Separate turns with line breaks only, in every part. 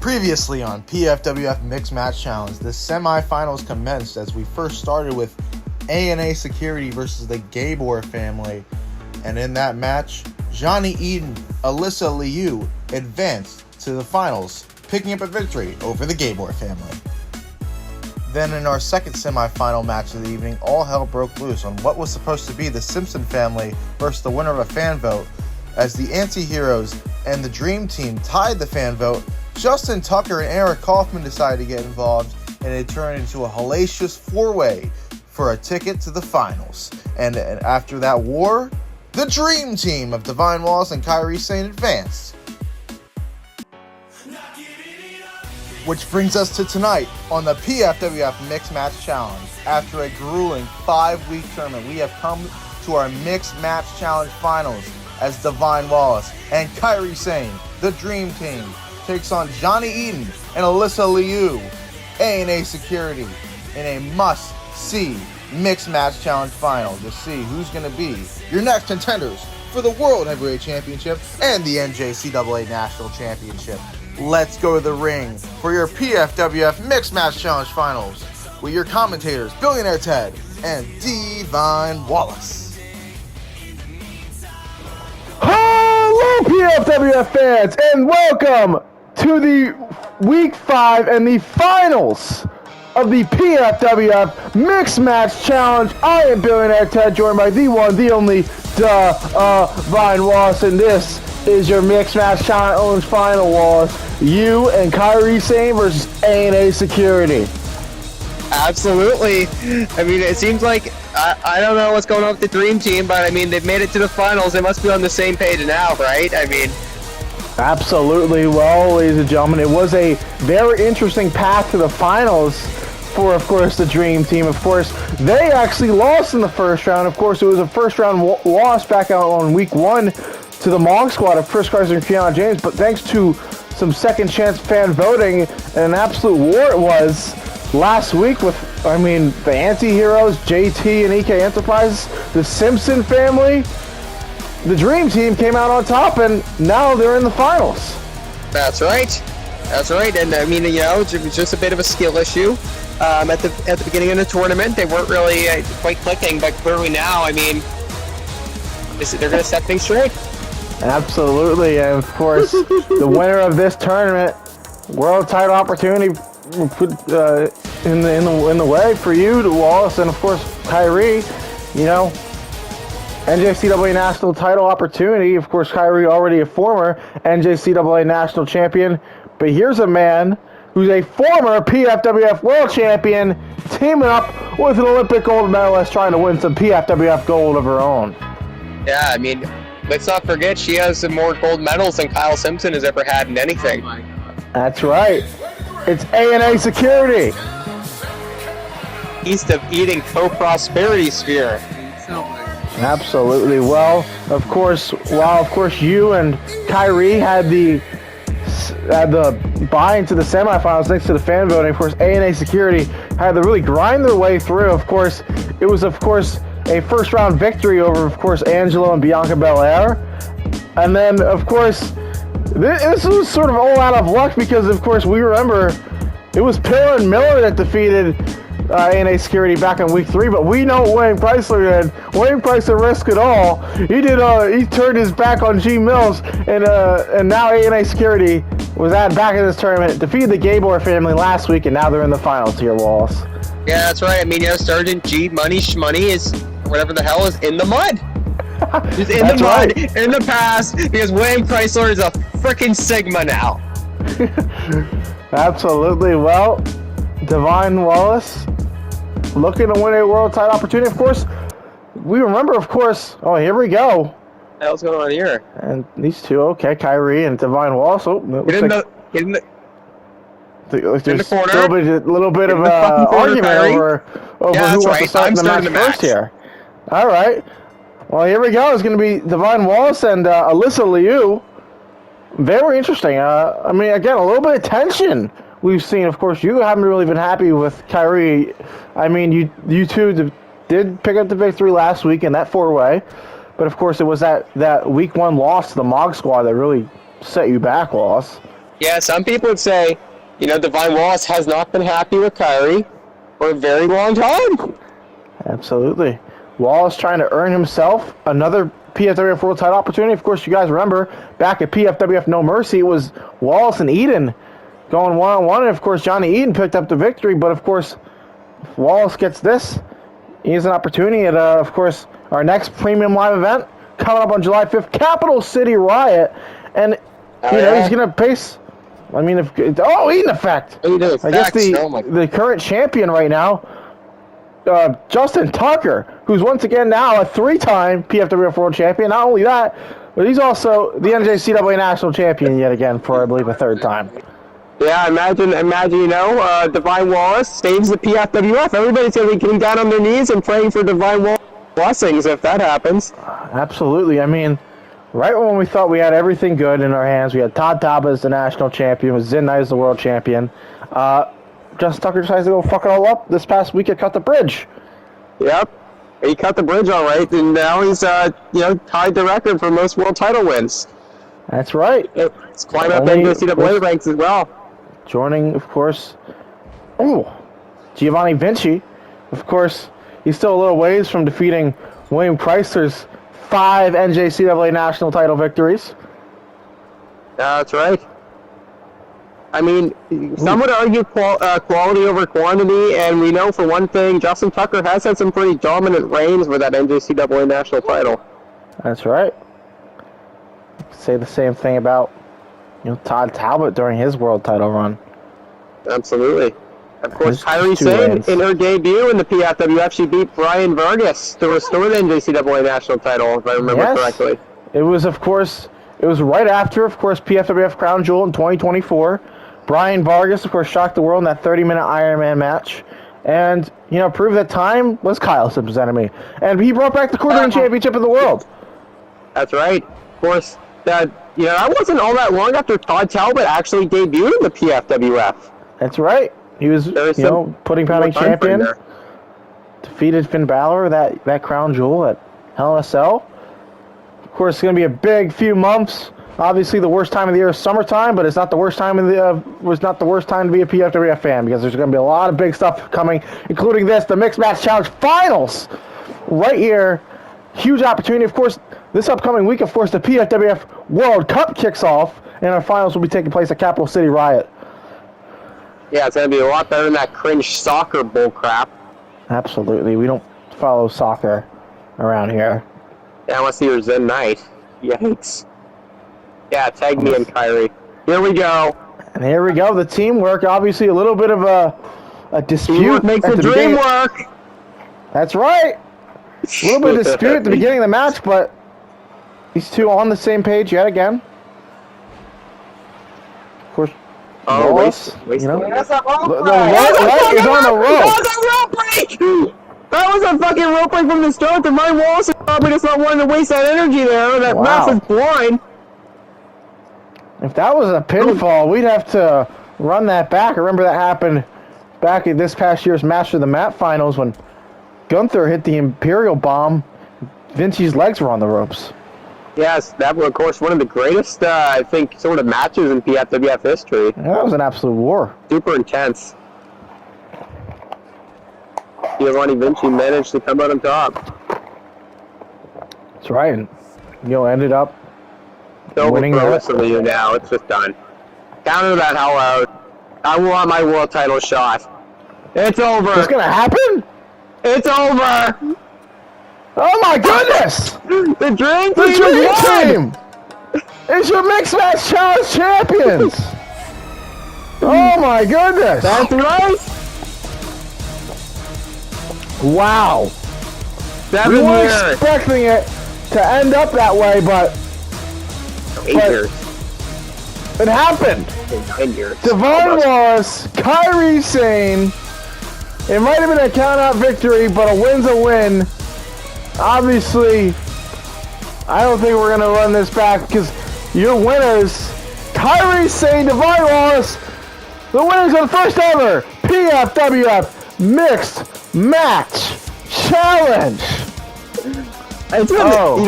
Previously on PFWF Mixed Match Challenge, the semifinals commenced as we first started with A&A Security versus the Gabor family. And in that match, Johnny Eden, Alyssa Liu advanced to the finals, picking up a victory over the Gabor family. Then in our second semifinal match of the evening, all hell broke loose on what was supposed to be the Simpson family versus the winner of a fan vote, as the Anti-Heroes and the Dream Team tied the fan vote. Justin Tucker and Eric Kaufman decided to get involved, and it turned into a hellacious four-way for a ticket to the finals. And after that war, the Dream Team of Divine Wallace and Kyrie Sane advanced. Which brings us to tonight on the PFWF Mixed Match Challenge. After a grueling 5-week tournament, we have come to our Mixed Match Challenge finals as Divine Wallace and Kyrie Sane, the Dream Team, takes on Johnny Eden and Alyssa Liu, A&A Security, in a must-see Mixed Match Challenge final to see who's going to be your next contenders for the World Heavyweight Championship and the NJCAA National Championship. Let's go to the ring for your PFWF Mixed Match Challenge finals with your commentators, Billionaire Ted and Divine Wallace.
Hello, PFWF fans, and welcome to the Week 5 and the finals of the PFWF Mixed Match Challenge. I am Billionaire Ted, joined by the one, the only, Divine Wallace, and this is your Mixed Match Challenge final, Wallace. You and Kyrie Sane versus A&A Security.
Absolutely. I mean, it seems like, I don't know what's going on with the Dream Team, but I mean, they've made it to the finals. They must be on the same page now, right? I mean...
Absolutely. Well, ladies and gentlemen, it was a very interesting path to the finals for, of course, the Dream Team. Of course, they actually lost in the first round. Of course, it was a first-round loss back out on Week 1 to the Monk squad of Chris Carson and Keanu James, but thanks to some second-chance fan voting and an absolute war it was last week with, the Anti-Heroes, JT and EK Enterprises, the Simpson family. The Dream Team came out on top, and now they're in the finals.
That's right. That's right. And it was just a bit of a skill issue at the beginning of the tournament. They weren't really quite clicking, but clearly now, they're going to set things straight.
Absolutely, and of course, the winner of this tournament, world title opportunity put in the way for you, to Wallace, and of course Kyrie. NJCAA National title opportunity. Of course, Kyrie already a former NJCAA National champion, but here's a man who's a former PFWF World Champion teaming up with an Olympic gold medalist trying to win some PFWF gold of her own.
Yeah, let's not forget she has some more gold medals than Kyle Simpson has ever had in anything.
Oh, that's right. It's A&A Security.
East of Eden Co-Prosperity Sphere.
Absolutely. Well, of course, you and Kyrie had the buy into the semifinals thanks to the fan voting. Of course, A&A Security had to really grind their way through. Of course, it was a first round victory over, of course, Angelo and Bianca Belair. And then, of course, this was sort of all out of luck because, of course, we remember it was Pillar and Miller that defeated A&A Security back in Week 3, but we know what Wayne Chrysler did. Wayne Chrysler risked it all. He turned his back on G Mills, and now A&A Security was back in this tournament, defeated the Gabor family last week, and now they're in the finals here, Wallace.
Yeah, that's right. Sergeant G Money Shmoney is, whatever the hell, is in the mud. He's in the mud, right, in the past, because Wayne Chrysler is a freaking Sigma now.
Absolutely. Well, Divine Wallace looking to win a world title opportunity. Of course, we remember, here we go.
What the hell's going on here?
And these two, okay, Kyrie and Divine Wallace. Oh,
get in the corner.
A little bit of an argument over who wants to start the match first here. All right. Well, here we go. It's going to be Divine Wallace and Alyssa Liu. Very interesting. Again, a little bit of tension we've seen. Of course, you haven't really been happy with Kyrie. You two did pick up the victory last week in that four-way. But, of course, it was that Week 1 loss to the Mog Squad that really set you back, Wallace.
Yeah, some people would say, Divine Wallace has not been happy with Kyrie for a very long time.
Absolutely. Wallace trying to earn himself another PFWF World Title opportunity. Of course, you guys remember back at PFWF No Mercy, it was Wallace and Eden going one-on-one, and of course, Johnny Eden picked up the victory. But of course, if Wallace gets this, he has an opportunity at, of course, our next premium live event coming up on July 5th, Capital City Riot, and he's going to face. I mean, Eden Effect.
Eden Effect.
I guess the current champion right now, Justin Tucker, who's once again now a 3-time PFWF World Champion. Not only that, but he's also the NJCAA National Champion yet again for, I believe, a 3rd time.
Yeah, imagine, Divine Wallace saves the PFWF. Everybody's going to be getting down on their knees and praying for Divine Wallace blessings if that happens.
Absolutely. I mean, right when we thought we had everything good in our hands, we had Todd Talbot as the national champion, with Zen Knight as the world champion. Justin Tucker decides to go fuck it all up this past week at Cut the Bridge.
Yep. He cut the bridge all right, and now he's, tied the record for most world title wins.
That's right.
It's climbing up NCAA ranks as well.
Joining, of course, Giovanni Vinci. Of course, he's still a little ways from defeating William Chrysler's 5 NJCAA national title victories.
That's right. I mean, some would argue quality over quantity, and we know for one thing, Justin Tucker has had some pretty dominant reigns with that NJCAA national title.
That's right. Say the same thing about Todd Talbot during his world title run.
Absolutely. Of course, Kyrie Sane, in her debut in the PFWF, she beat Brian Vargas to restore the NJCAA national title, if I remember correctly.
It was, of course, right after, of course, PFWF Crown Jewel in 2024. Brian Vargas, of course, shocked the world in that 30-minute Ironman match. And, proved that time was Kyle Simpson's enemy. And he brought back the quartering championship of the world.
That's right. Of course, that wasn't all that long after Todd Talbot actually debuted in the PFWF.
That's right. He was, pudding pounding champion. Defeated Finn Balor, that crown jewel at Hell in a Cell. Of course, it's going to be a big few months. Obviously, the worst time of the year is summertime, but it's not the worst time to be a PFWF fan, because there's going to be a lot of big stuff coming, including the Mixed Match Challenge Finals, right here. Huge opportunity. Of course, this upcoming week, of course, the PFWF World Cup kicks off, and our finals will be taking place at Capital City Riot.
Yeah, it's going to be a lot better than that cringe soccer bull crap.
Absolutely. We don't follow soccer around here.
Yeah, unless you're Zen Knight. Yikes. Yeah, tag me and Kyrie. Here we go.
And here we go. The teamwork, obviously a little bit of a dispute.
Teamwork makes the dream work.
That's right. A little bit of dispute at the beginning of the match, but these two on the same page yet again. Of course.
Oh,
Wallace,
wait.
the
leg
is on the rope.
That was a rope break! That was a fucking rope break from the start. Divine Wallace probably just not wanting to waste that energy there. That massive blind.
If that was a pinfall, we'd have to run that back. I remember that happened back at this past year's Master of the Mat finals when Gunther hit the Imperial Bomb. Vinci's legs were on the ropes.
Yes, that was, of course, one of the greatest, I think, sort of matches in PFWF history.
Yeah, that was an absolute war.
Super intense. Giovanni Vinci managed to come out on top.
That's right, and ended up winning
the rest of the year now. It's just done. Counter that hell out. I want my world title shot. It's over.
What's gonna happen?
It's over.
Oh my goodness!
The Dream
Team is your Mixed Match Challenge champions! Oh my goodness!
That's right!
Wow!
7
we weren't
years.
Expecting it to end up that way, but
8 years.
It happened.
10 years.
Divine Wallace, Kyrie Sane. It might have been a count-out victory, but a win's a win. Obviously, I don't think we're going to run this back because your winners, Kyrie Sane, Divine Wallace, the winners of the first ever PFWF Mixed Match Challenge.
It's been,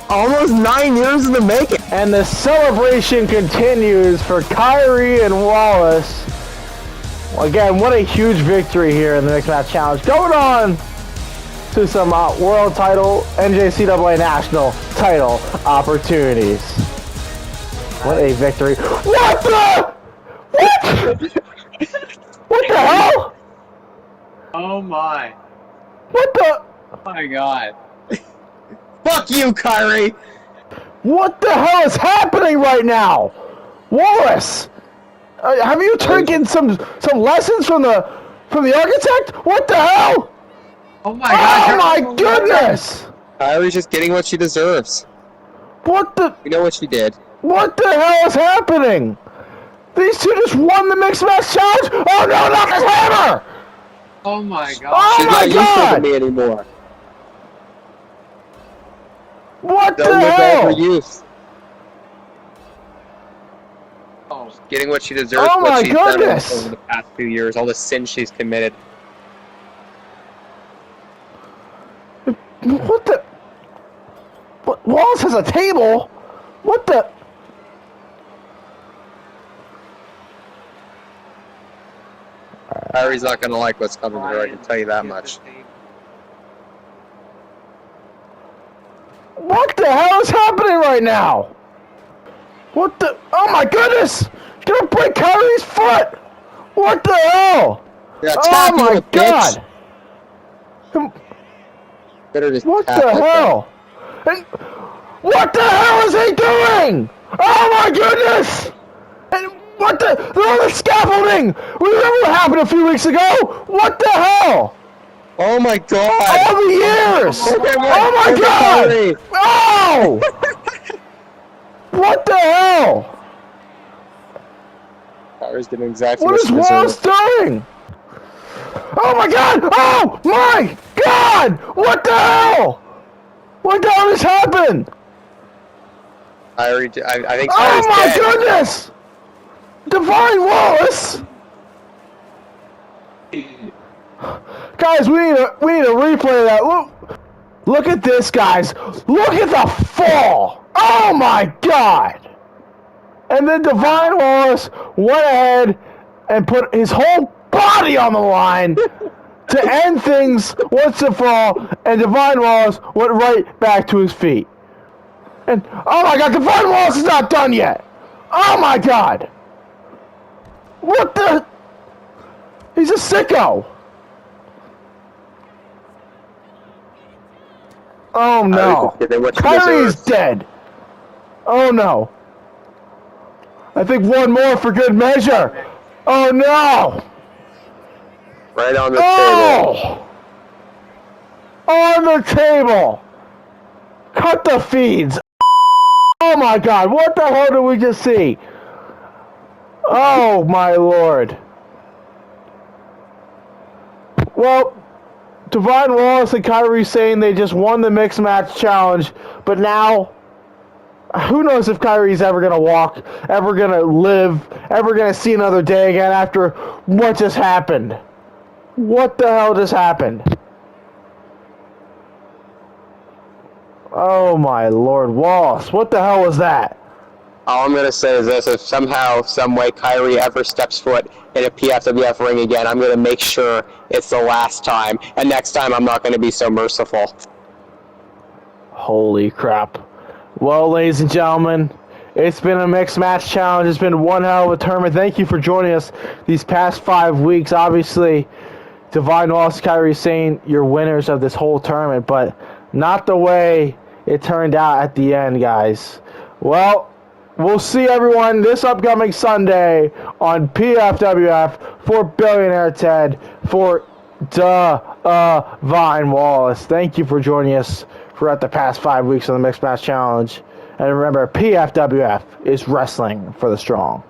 Almost 9 years in the making.
And the celebration continues for Kyrie and Wallace. Again, what a huge victory here in the Mixed Match Challenge. Going on to some world title, NJCAA national title opportunities. What a victory. What the? What? What the hell?
Oh my.
What the?
Oh my god.
Fuck you, Kyrie.
What the hell is happening right now? Wallace, have you taken some lessons from the architect? What the hell?
Oh my god.
Oh my goodness!
Kyrie's just getting what she deserves.
What the?
You know what she did.
What the hell is happening? These two just won the Mixed Match Challenge? Oh no, not his hammer!
Oh my god.
Oh
She's
my
not useful to
god!
me anymore.
What the
Don't live
hell?
over youth.
Oh.
Getting what she deserves.
Oh
what
my
she's done
goodness.
over the past few years. All the sins she's committed.
What the? What? Wallace has a table? What the?
Kyrie's not gonna like what's coming to her. I can tell you that much.
What the hell is happening right now? What the? Oh my goodness! You're gonna break Kyrie's foot! What the hell?
Yeah,
Oh
tap, you
my
little bitch.
god!
Better just
What
tap
the
like
hell? And what the hell is he doing? Oh my goodness! And what the? They're on the scaffolding! Remember what happened a few weeks ago? What the hell?
that. Oh my god!
All the years!
Okay,
Oh my
okay,
god!
Kyrie.
Oh! What the hell?
Kyrie's doing exactly
What
what
is
she
Wallace
deserves.
doing? Oh my god! Oh my god! What the hell? What the hell just happened?
Kyrie, I think
Oh
Kyrie's
my
dead.
goodness! Divine Wallace! Guys, we need to replay that. Look at this, guys. Look at the fall. Oh my god! And then Divine Wallace went ahead and put his whole body on the line to end things once and for all, and Divine Wallace went right back to his feet. And, oh my god, Divine Wallace is not done yet! Oh my god! What the? He's a sicko! Oh no.
Kyrie's getting what she
Kyrie's
deserves.
dead! Oh no. I think one more for good measure. Oh no!
Right on the table.
Oh! On the table! Cut the feeds! Oh my god, what the hell did we just see? Oh my lord. Well, Divine Wallace and Kyrie saying they just won the Mixed Match Challenge, but now, who knows if Kyrie's ever going to walk, ever going to live, ever going to see another day again after what just happened. What the hell just happened? Oh my lord, Wallace, what the hell was that?
All I'm gonna say is this: if somehow, some way, Kyrie ever steps foot in a PFWF ring again, I'm gonna make sure it's the last time. And next time, I'm not gonna be so merciful.
Holy crap. Well, ladies and gentlemen, it's been a Mixed Match Challenge. It's been one hell of a tournament. Thank you for joining us these past 5 weeks. Obviously, Divine Wallace, Kyrie Sane, you're winners of this whole tournament, but not the way it turned out at the end, guys. Well, we'll see everyone this upcoming Sunday on PFWF for Billionaire Ted, for Divine Wallace. Thank you for joining us throughout the past 5 weeks of the Mixed Match Challenge. And remember, PFWF is wrestling for the strong.